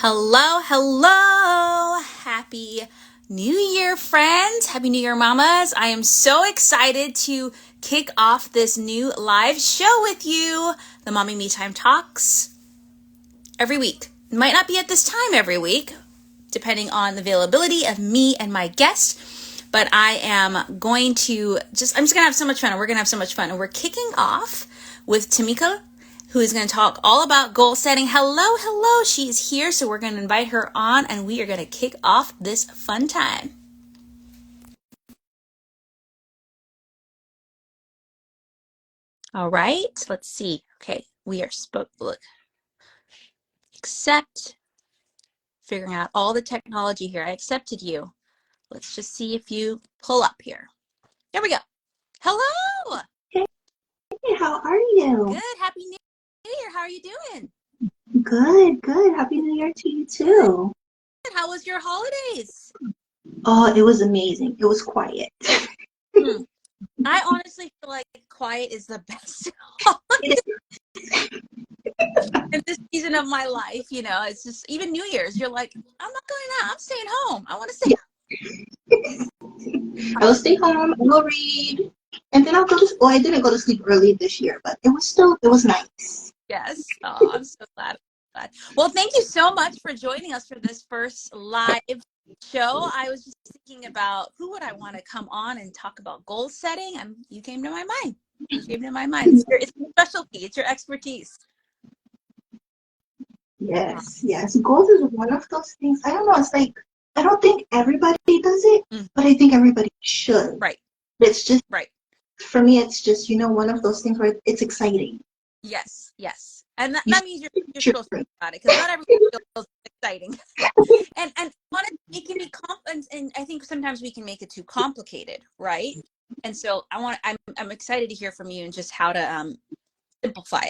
Hello, hello. Happy New Year, friends. Happy New Year, mamas. I am so excited to kick off this new live show with you, the Mommy Me Time Talks, every week. It might not be at this time every week, depending on the availability of me and my guest, but I am going to I'm just going to have so much fun, and we're going to have so much fun. And we're kicking off with Tameeka, who is going to talk all about goal setting. Hello, hello. She is here, so we're going to invite her on, and we are going to kick off this fun time. All right, let's see. Okay, we are look, accept, figuring out all the technology here. I accepted you. Let's just see if you pull up here. There we go. Hello. Hey, how are you? Good. Happy New Year. How are you doing? Good, good. Happy New Year to you too. Good. How was your holidays? Oh, it was amazing. It was quiet. I honestly feel like quiet is the best in this season of my life. You know, it's just even New Year's. You're like, I'm not going out. I'm staying home. I want to stay. I will stay home. I will read, and then I'll go to. Well, I didn't go to sleep early this year, but it was nice. Yes. Oh, I'm so glad. Well, thank you so much for joining us for this first live show. I was just thinking about who would I want to come on and talk about goal setting, and you came to my mind. It's your specialty. It's your expertise. Yes, yes. Goals is one of those things. I don't know. It's like I don't think everybody does it, but I think everybody should. Right. It's just right. For me, it's just one of those things where it's exciting. Yes, yes. And that means you're supposed to think about it, because not everything feels exciting. and honestly, it can be and I think sometimes we can make it too complicated, right? And so I'm excited to hear from you and just how to simplify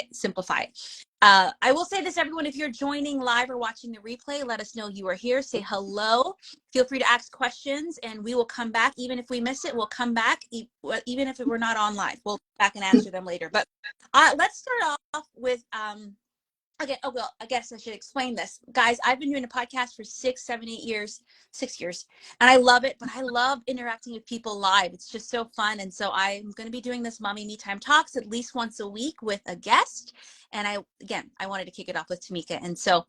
it. I will say this, everyone, if you're joining live or watching the replay, let us know you are here. Say hello. Feel free to ask questions, and we will come back. Even if we miss it, we'll come back. Even if we're not on live, we'll come back and answer them later. But let's start off with okay. Oh, well, I guess I should explain this. Guys, I've been doing a podcast for 6 years, and I love it, but I love interacting with people live. It's just so fun. And so I'm going to be doing this Mommy Me Time Talks at least once a week with a guest. And I wanted to kick it off with Tameeka. And so,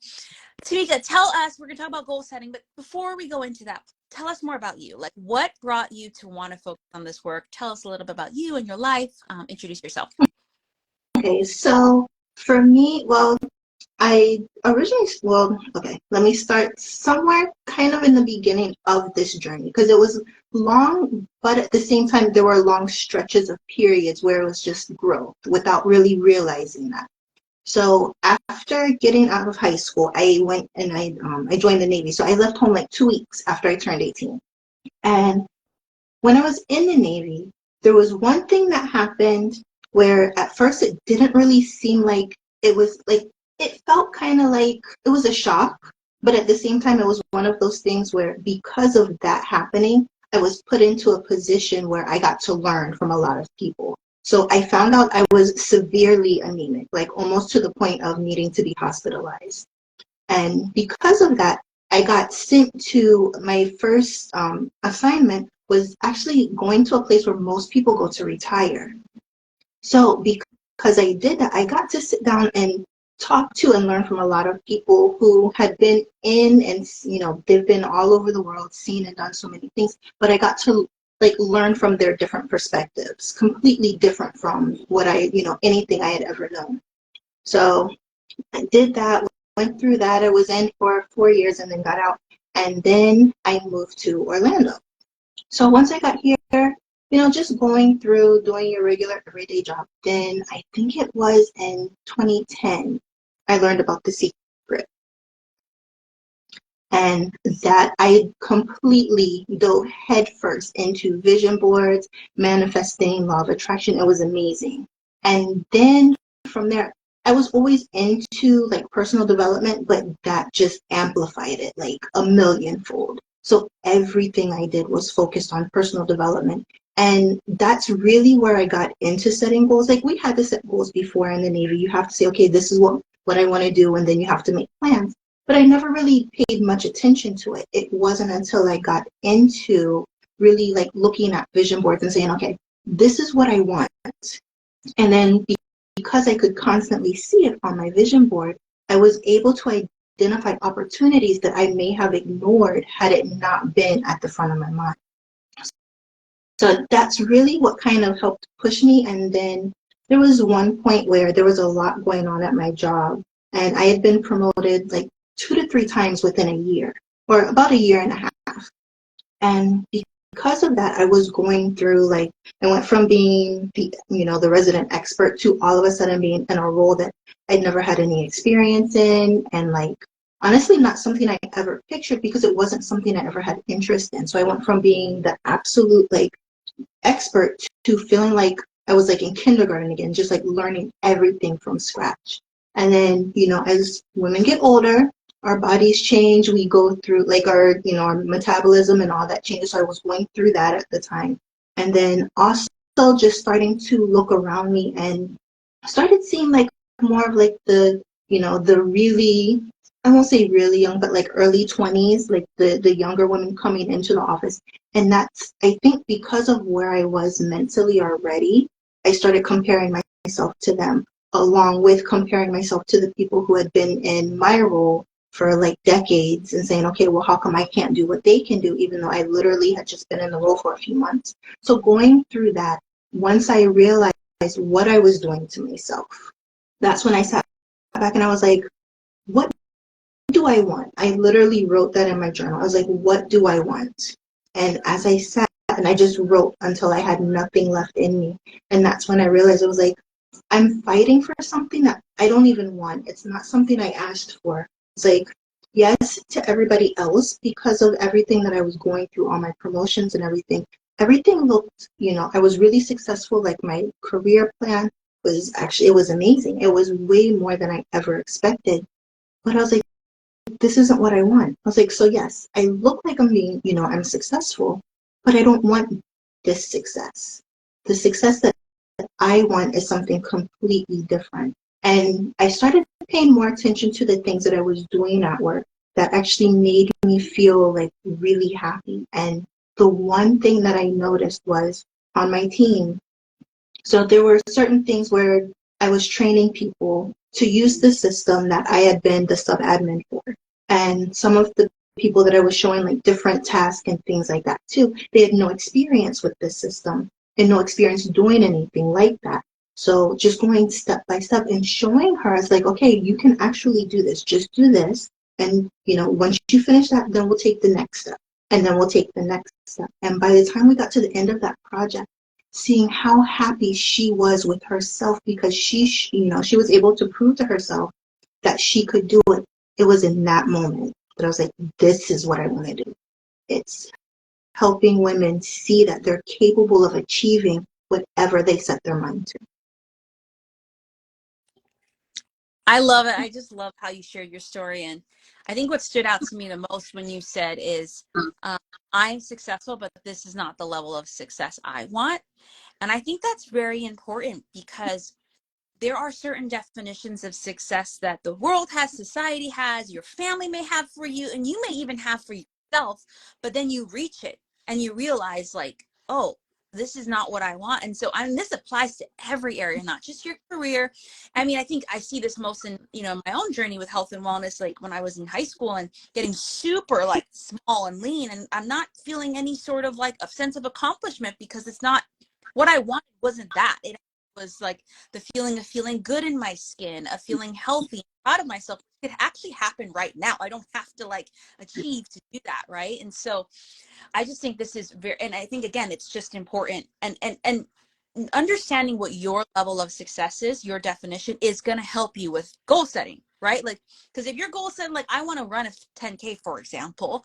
Tameeka, tell us, we're going to talk about goal setting, but before we go into that, tell us more about you. Like, what brought you to want to focus on this work? Tell us a little bit about you and your life. Introduce yourself. Okay, so for me, well, let me start somewhere kind of in the beginning of this journey, because it was long, but at the same time, there were long stretches of periods where it was just growth without really realizing that. So after getting out of high school, I went and I joined the Navy. So I left home like 2 weeks after I turned 18. And when I was in the Navy, there was one thing that happened where at first it didn't really seem like it was like, it felt kind of like it was a shock, but at the same time, it was one of those things where because of that happening, I was put into a position where I got to learn from a lot of people. So I found out I was severely anemic, like almost to the point of needing to be hospitalized. And because of that, I got sent to my first assignment was actually going to a place where most people go to retire. So because I did that, I got to sit down and talk to and learn from a lot of people who had been in and, they've been all over the world, seen and done so many things, but I got to learn from their different perspectives, completely different from what anything I had ever known. So I did that, went through that. I was in for 4 years and then got out. And then I moved to Orlando. So once I got here, just going through doing your regular everyday job, then I think it was in 2010, I learned about The Secret. And that I completely dove headfirst into vision boards, manifesting, law of attraction. It was amazing. And then from there, I was always into personal development, but that just amplified it like a millionfold. So everything I did was focused on personal development. And that's really where I got into setting goals. Like, we had to set goals before in the Navy. You have to say, okay, this is what I want to do. And then you have to make plans. but I never really paid much attention to it. It wasn't until I got into really like looking at vision boards and saying, okay, this is what I want. And then because I could constantly see it on my vision board, I was able to identify opportunities that I may have ignored had it not been at the front of my mind. So that's really what kind of helped push me. And then there was one point where there was a lot going on at my job, and I had been promoted like 2 to 3 times within a year, or about a year and a half. And because of that, I was going through like, I went from being the resident expert to all of a sudden being in a role that I'd never had any experience in, and like honestly not something I ever pictured because it wasn't something I ever had interest in. So I went from being the absolute like expert to feeling like I was like in kindergarten again, just like learning everything from scratch. And then, as women get older, our bodies change. We go through like our metabolism and all that changes. So I was going through that at the time. And then also just starting to look around me and started seeing like more of like the really, I won't say really young, but like early 20s, like the younger women coming into the office. And that's, I think, because of where I was mentally already, I started comparing myself to them, along with comparing myself to the people who had been in my role for like decades and saying, okay, well, how come I can't do what they can do, even though I literally had just been in the role for a few months. So going through that, once I realized what I was doing to myself, that's when I sat back and I was like, what do I want? I literally wrote that in my journal. I was like, what do I want? And as I sat and I just wrote until I had nothing left in me. And that's when I realized it was like, I'm fighting for something that I don't even want. It's not something I asked for. It's like, yes, to everybody else, because of everything that I was going through, all my promotions and everything. Everything looked, I was really successful. Like my career plan was actually, it was amazing. It was way more than I ever expected. But I was like, this isn't what I want. I was like, so yes, I look like I'm being, I'm successful, but I don't want this success. The success that I want is something completely different. And I started paying more attention to the things that I was doing at work that actually made me feel like really happy. And the one thing that I noticed was on my team, so there were certain things where I was training people to use the system that I had been the sub-admin for. And some of the people that I was showing like different tasks and things like that too, they had no experience with this system and no experience doing anything like that. So just going step by step and showing her, it's like, okay, you can actually do this. Just do this. And, once you finish that, then we'll take the next step. And then we'll take the next step. And by the time we got to the end of that project, seeing how happy she was with herself because she was able to prove to herself that she could do it. It was in that moment that I was like, this is what I want to do. It's helping women see that they're capable of achieving whatever they set their mind to. I love it. I just love how you shared your story. And I think what stood out to me the most when you said is, I'm successful, but this is not the level of success I want. And I think that's very important because there are certain definitions of success that the world has, society has, your family may have for you, and you may even have for yourself, but then you reach it and you realize like, oh, this is not what I want. And so this applies to every area, not just your career. I mean, I think I see this most in, my own journey with health and wellness, like when I was in high school and getting super like small and lean, and I'm not feeling any sort of like a sense of accomplishment because it's not what I wanted, wasn't that. It was like the feeling of feeling good in my skin, of feeling healthy, proud of myself. It actually happened right now. I don't have to like achieve to do that, right? And so I just think this is very, and I think again, it's just important, and understanding what your level of success is, your definition is going to help you with goal setting, right? Like, because if your goal setting, like I want to run a 10K, for example,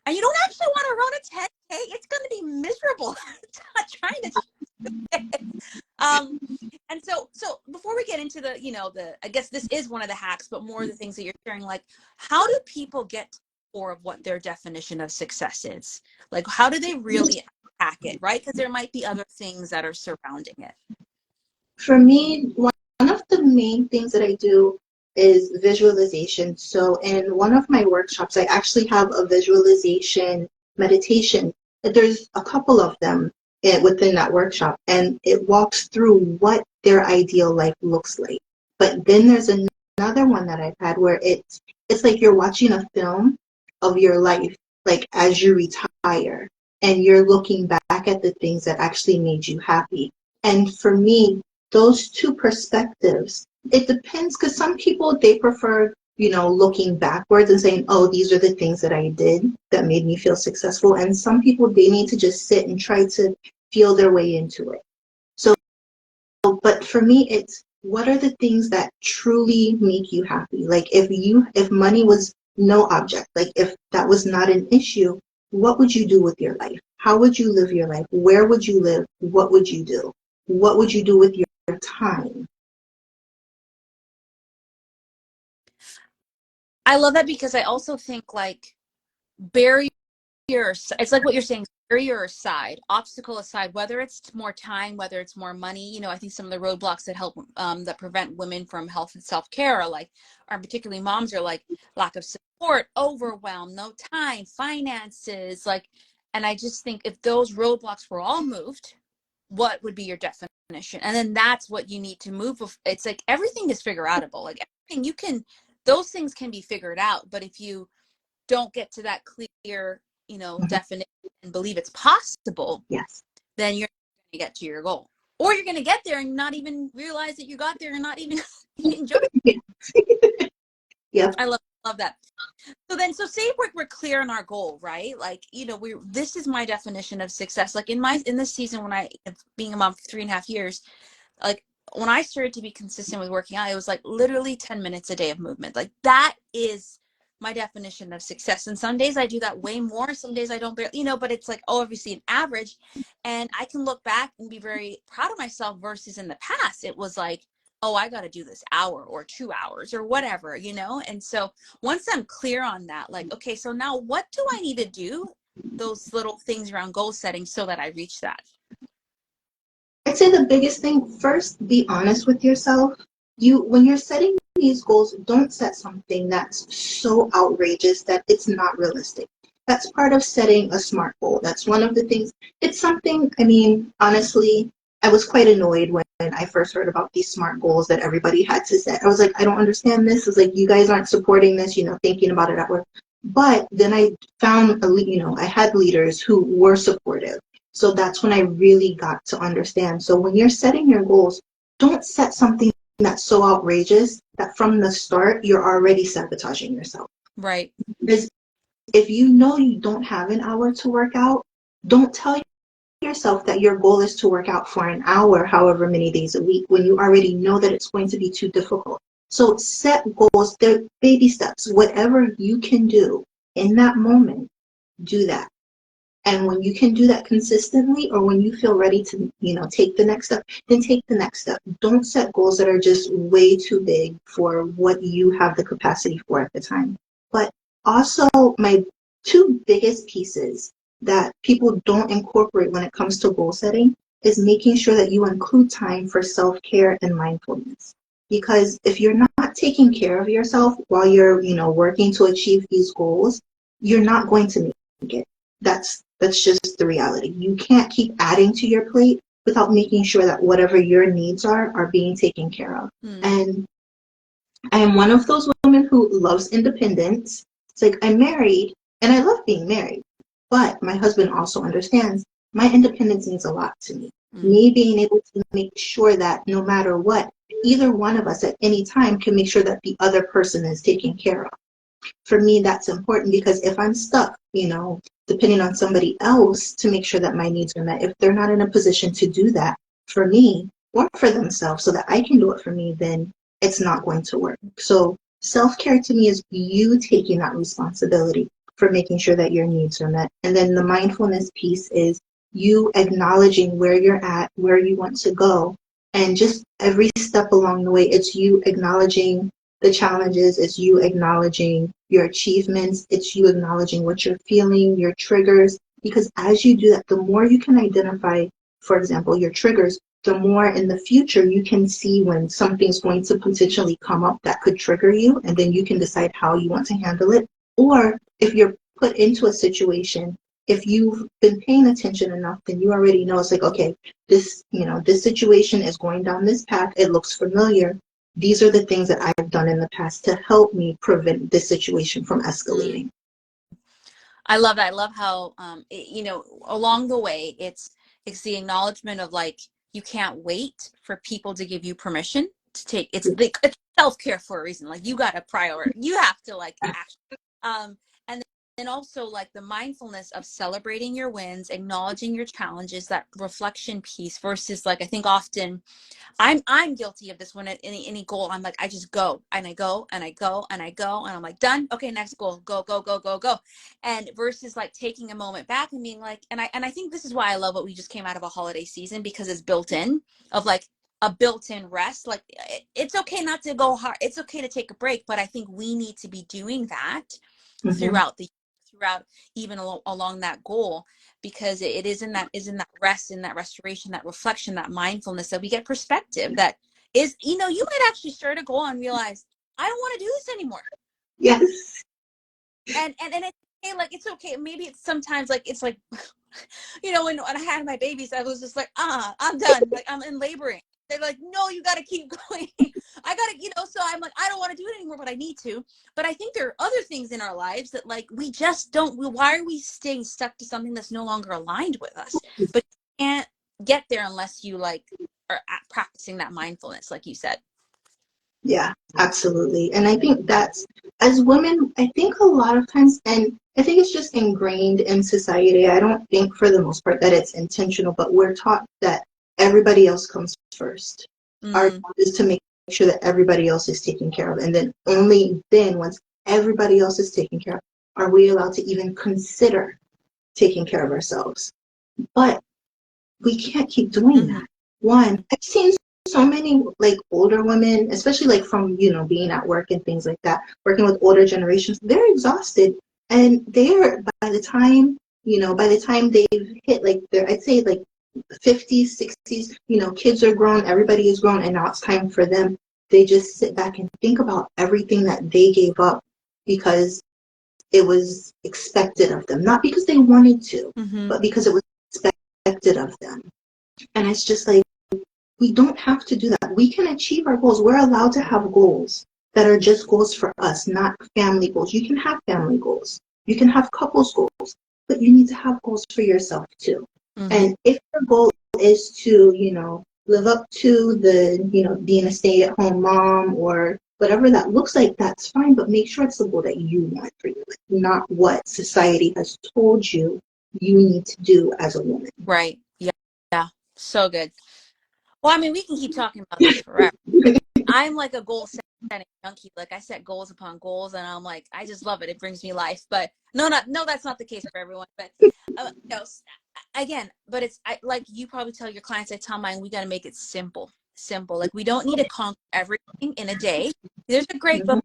and you don't actually want to run a 10K, it's going to be miserable trying to and so before we get into the I guess this is one of the hacks, but more of the things that you're sharing, like how do people get to the core of what their definition of success is? Like how do they really hack it, right? Because there might be other things that are surrounding it. For me, one of the main things that I do is visualization. So in one of my workshops, I actually have a visualization meditation. There's a couple of them within that workshop, and it walks through what their ideal life looks like. But then there's another one that I've had where it's like you're watching a film of your life, like as you retire, and you're looking back at the things that actually made you happy. And for me, those two perspectives, it depends, because some people, they prefer, looking backwards and saying, oh, these are the things that I did that made me feel successful. And some people, they need to just sit and try to feel their way into it. So, but for me, it's what are the things that truly make you happy? Like if money was no object, like if that was not an issue, what would you do with your life? How would you live your life? Where would you live? What would you do? What would you do with your time? I love that, because I also think like barriers, it's like what you're saying, barrier aside, obstacle aside, whether it's more time, whether it's more money, I think some of the roadblocks that help, that prevent women from health and self-care are particularly moms, are like lack of support, overwhelm, no time, finances, like, and I just think if those roadblocks were all moved, what would be your definition? And then that's what you need to move. It's like everything is figure outable. Like everything those things can be figured out. But if you don't get to that clear, definition and believe it's possible, Yes. then you're going to get to your goal. Or you're going to get there and not even realize that you got there and not even enjoy it. Yep. I love that. So say we're clear on our goal, right? Like, this is my definition of success. Like in this season, when being a mom for 3.5 years, like when I started to be consistent with working out, it was like literally 10 minutes a day of movement. Like that is my definition of success. And some days I do that way more. Some days I don't barely, but it's like, oh, obviously an average. And I can look back and be very proud of myself versus in the past. It was like, oh, I got to do this hour or 2 hours or whatever, And so once I'm clear on that, like, okay, so now what do I need to do? Those little things around goal setting so that I reach that. I'd say the biggest thing, first, be honest with yourself. When you're setting these goals, don't set something that's so outrageous that it's not realistic. That's part of setting a SMART goal. That's one of the things. It's something, honestly, I was quite annoyed when I first heard about these SMART goals that everybody had to set. I was like, I don't understand this. It's like, you guys aren't supporting this, thinking about it at work. But then I found, I had leaders who were supportive. So that's when I really got to understand. So when you're setting your goals, don't set something that's so outrageous that from the start, you're already sabotaging yourself. Right. Because if you know you don't have an hour to work out, don't tell yourself that your goal is to work out for an hour, however many days a week, when you already know that it's going to be too difficult. So set goals, they're baby steps. Whatever you can do in that moment, do that. And when you can do that consistently, or when you feel ready to, take the next step, then take the next step. Don't set goals that are just way too big for what you have the capacity for at the time. But also, my two biggest pieces that people don't incorporate when it comes to goal setting is making sure that you include time for self-care and mindfulness. Because if you're not taking care of yourself while you're, working to achieve these goals, you're not going to make it. That's just the reality. You can't keep adding to your plate without making sure that whatever your needs are being taken care of. And I am one of those women who loves independence. It's like, I'm married and I love being married, but my husband also understands my independence means a lot to me. Me being able to make sure that no matter what, either one of us at any time can make sure that the other person is taken care of. For me, that's important, because if I'm stuck, depending on somebody else to make sure that my needs are met, if they're not in a position to do that for me or for themselves so that I can do it for me, then it's not going to work. So self-care to me is you taking that responsibility for making sure that your needs are met. And then the mindfulness piece is you acknowledging where you're at, where you want to go. And just every step along the way, it's you acknowledging the challenges, it's you acknowledging your achievements, it's you acknowledging what you're feeling, your triggers. Because as you do that, the more you can identify, for example, your triggers, the more in the future you can see when something's going to potentially come up that could trigger you, and then you can decide how you want to handle it. Or if you're put into a situation, if you've been paying attention enough, then you already know it's like, okay, this situation is going down this path. It looks familiar. These are the things that I've done in the past to help me prevent this situation from escalating. I love that. I love how, along the way, it's the acknowledgement of like, you can't wait for people to give you permission to take, it's self-care for a reason. Like you got to prioritize, you have to like act. And then also like the mindfulness of celebrating your wins, acknowledging your challenges, that reflection piece versus like, I think often I'm guilty of this when at any goal, I'm like, I just go and I go and I go and I go and I'm like, done. Okay, next goal, go, go, go, go, go. And versus like taking a moment back and being like, and I think this is why I love what we just came out of a holiday season, because it's built in of like a built-in rest. Like it's okay not to go hard. It's okay to take a break, but I think we need to be doing that throughout even along that goal, because it is in that rest, in that restoration, that reflection, that mindfulness, that we get perspective that is, you might actually start a goal and realize, I don't want to do this anymore. Yes. And it's okay, like it's okay. Maybe it's sometimes like it's like when I had my babies, I was just like, I'm done. Like I'm in laboring. They're like, no, you got to keep going. I got to, so I'm like, I don't want to do it anymore, but I need to. But I think there are other things in our lives that like, we just don't, why are we staying stuck to something that's no longer aligned with us? But you can't get there unless you like are practicing that mindfulness, like you said. Yeah, absolutely. And I think that's, as women, I think a lot of times, and I think it's just ingrained in society. I don't think for the most part that it's intentional, but we're taught that everybody else comes first. Our job is to make sure that everybody else is taken care of. And then only then, once everybody else is taken care of, are we allowed to even consider taking care of ourselves. But we can't keep doing that. One, I've seen so many like older women, especially like from being at work and things like that, working with older generations, they're exhausted, and they're by the time they've hit like their, I'd say like 50s, 60s, kids are grown, everybody is grown, and now it's time for them. They just sit back and think about everything that they gave up because it was expected of them, not because they wanted to, but because it was expected of them. And it's just like, we don't have to do that. We can achieve our goals. We're allowed to have goals that are just goals for us, not family goals. You can have family goals. You can have couples goals, but you need to have goals for yourself too. And if your goal is to, live up to the, being a stay-at-home mom or whatever that looks like, that's fine, but make sure it's the goal that you want for you, not what society has told you you need to do as a woman. Right. Yeah. Yeah. So good. Well, I mean, we can keep talking about this forever. I'm like a goal setting junkie. Like I set goals upon goals, and I'm like, I just love it. It brings me life. But no, that's not the case for everyone. But again, but like you probably tell your clients, I tell mine, we got to make it simple. Like we don't need to conquer everything in a day. There's a great book,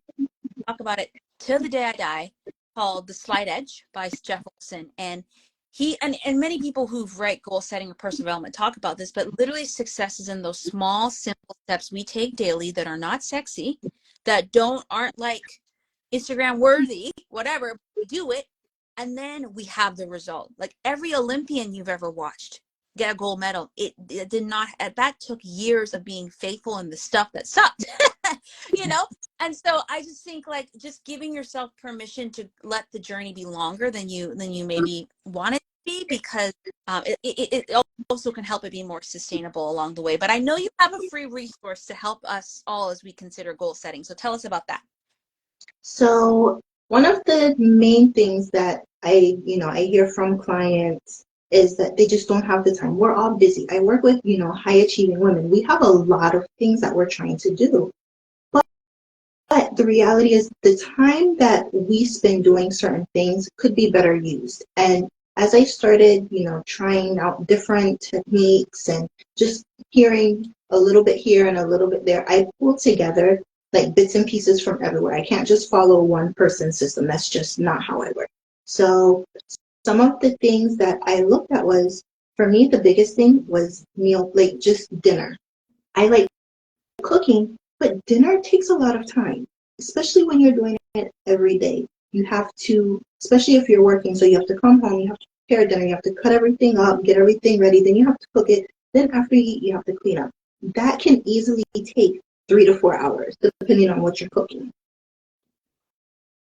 talk about it till the day I die, called The Slight Edge by Jeff Olson. And he and many people who write goal setting or personal development talk about this, but literally success is in those small, simple steps we take daily that are not sexy, that aren't like Instagram worthy, whatever. We do it, and then we have the result. Like every Olympian you've ever watched get a gold medal. It did not. That took years of being faithful in the stuff that sucked. And so I just think like just giving yourself permission to let the journey be longer than you maybe want it to be, because it also can help it be more sustainable along the way. But I know you have a free resource to help us all as we consider goal setting. So tell us about that. So one of the main things that I hear from clients is that they just don't have the time. We're all busy. I work with, high achieving women. We have a lot of things that we're trying to do. But the reality is the time that we spend doing certain things could be better used. And as I started, trying out different techniques and just hearing a little bit here and a little bit there, I pulled together like bits and pieces from everywhere. I can't just follow one person's system. That's just not how I work. So some of the things that I looked at was, For me, the biggest thing was meal, like just dinner. I like cooking, but dinner takes a lot of time, especially when you're doing it every day. You have to, especially if you're working, so you have to come home, you have to prepare dinner, you have to cut everything up, get everything ready, then you have to cook it. Then after you eat, you have to clean up. That can easily take 3 to 4 hours, depending on what you're cooking.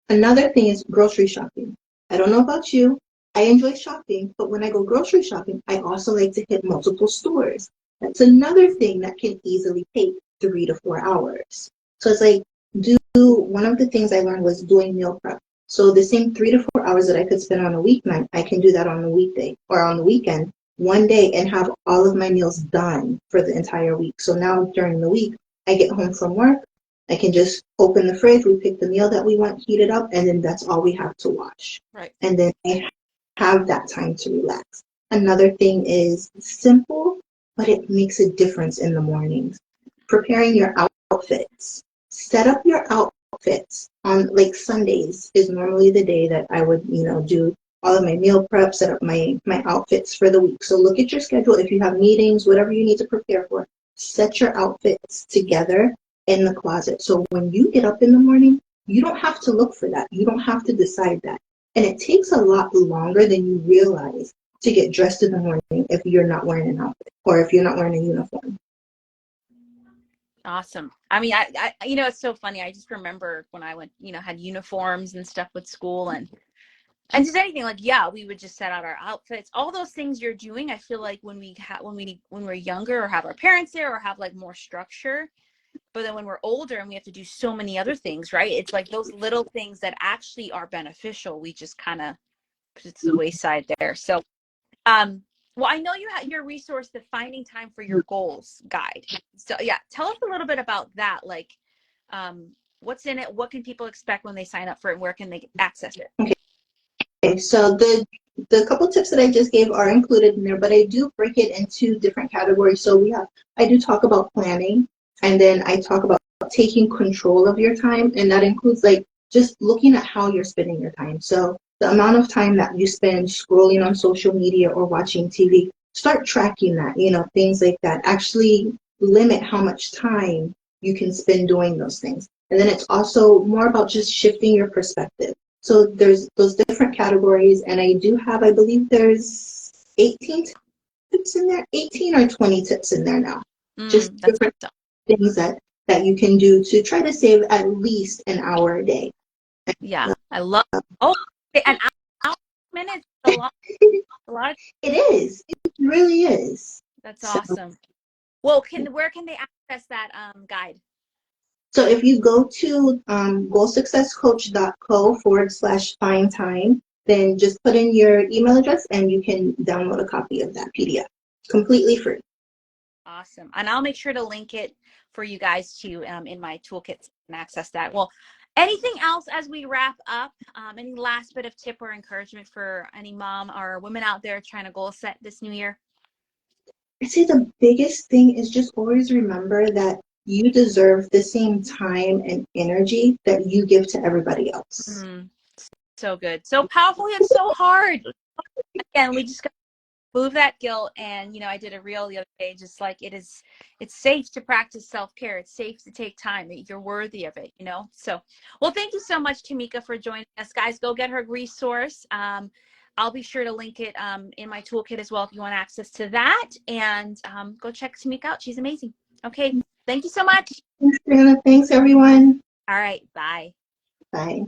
Another thing is grocery shopping. I don't know about you. I enjoy shopping, but when I go grocery shopping, I also like to hit multiple stores. That's another thing that can easily take 3 to 4 hours. So it's like, one of the things I learned was doing meal prep. So the same 3 to 4 hours that I could spend on a weeknight, I can do that on a weekday or on the weekend, one day, and have all of my meals done for the entire week. So now during the week, I get home from work, I can just open the fridge, we pick the meal that we want, heat it up, and then that's all we have to wash. Right. And then I have that time to relax. Another thing is simple, but it makes a difference in the mornings. Preparing your outfits. Set up your outfits on, like, Sundays is normally the day that I would, do all of my meal prep, set up my outfits for the week. So look at your schedule. If you have meetings, whatever you need to prepare for, set your outfits together in the closet. So when you get up in the morning, you don't have to look for that. You don't have to decide that. And it takes a lot longer than you realize to get dressed in the morning if you're not wearing an outfit or if you're not wearing a uniform. Awesome. I mean, I it's so funny. I just remember when I went, had uniforms and stuff with school and just anything, like, yeah, we would just set out our outfits, all those things you're doing. I feel like when we're younger or have our parents there or have like more structure, but then when we're older and we have to do so many other things, right? It's like those little things that actually are beneficial, we just kind of put it to the wayside there. So, well, I know you have your resource, the Finding Time for Your Goals guide. So yeah, tell us a little bit about that. Like, what's in it? What can people expect when they sign up for it? Where can they access it? Okay, so the couple tips that I just gave are included in there, but I do break it into different categories. So I do talk about planning, and then I talk about taking control of your time, and that includes like just looking at how you're spending your time. So the amount of time that you spend scrolling on social media or watching TV, start tracking that, things like that. Actually limit how much time you can spend doing those things. And then it's also more about just shifting your perspective. So there's those different categories, and I believe there's 18 tips in there, 18 or 20 tips in there now. Just different things that you can do to try to save at least an hour a day. Yeah, I love. Oh, an hour, minutes, a lot. It is. It really is. That's awesome. Well, where can they access that guide? So if you go to goalsuccesscoach.co/find time, then just put in your email address and you can download a copy of that PDF completely free. Awesome. And I'll make sure to link it for you guys to in my toolkits and access that. Well, anything else as we wrap up? Any last bit of tip or encouragement for any mom or women out there trying to goal set this new year? I'd say the biggest thing is just always remember that you deserve the same time and energy that you give to everybody else. So good. So powerful. It's so hard. Again, we just got to move that guilt. And, I did a reel the other day, just like it's safe to practice self-care. It's safe to take time. You're worthy of it, So, well, thank you so much, Tameeka, for joining us. Guys, go get her resource. I'll be sure to link it in my toolkit as well if you want access to that. And go check Tameeka out. She's amazing. Okay. Thank you so much. Thanks, Brianna. Thanks, everyone. All right. Bye. Bye.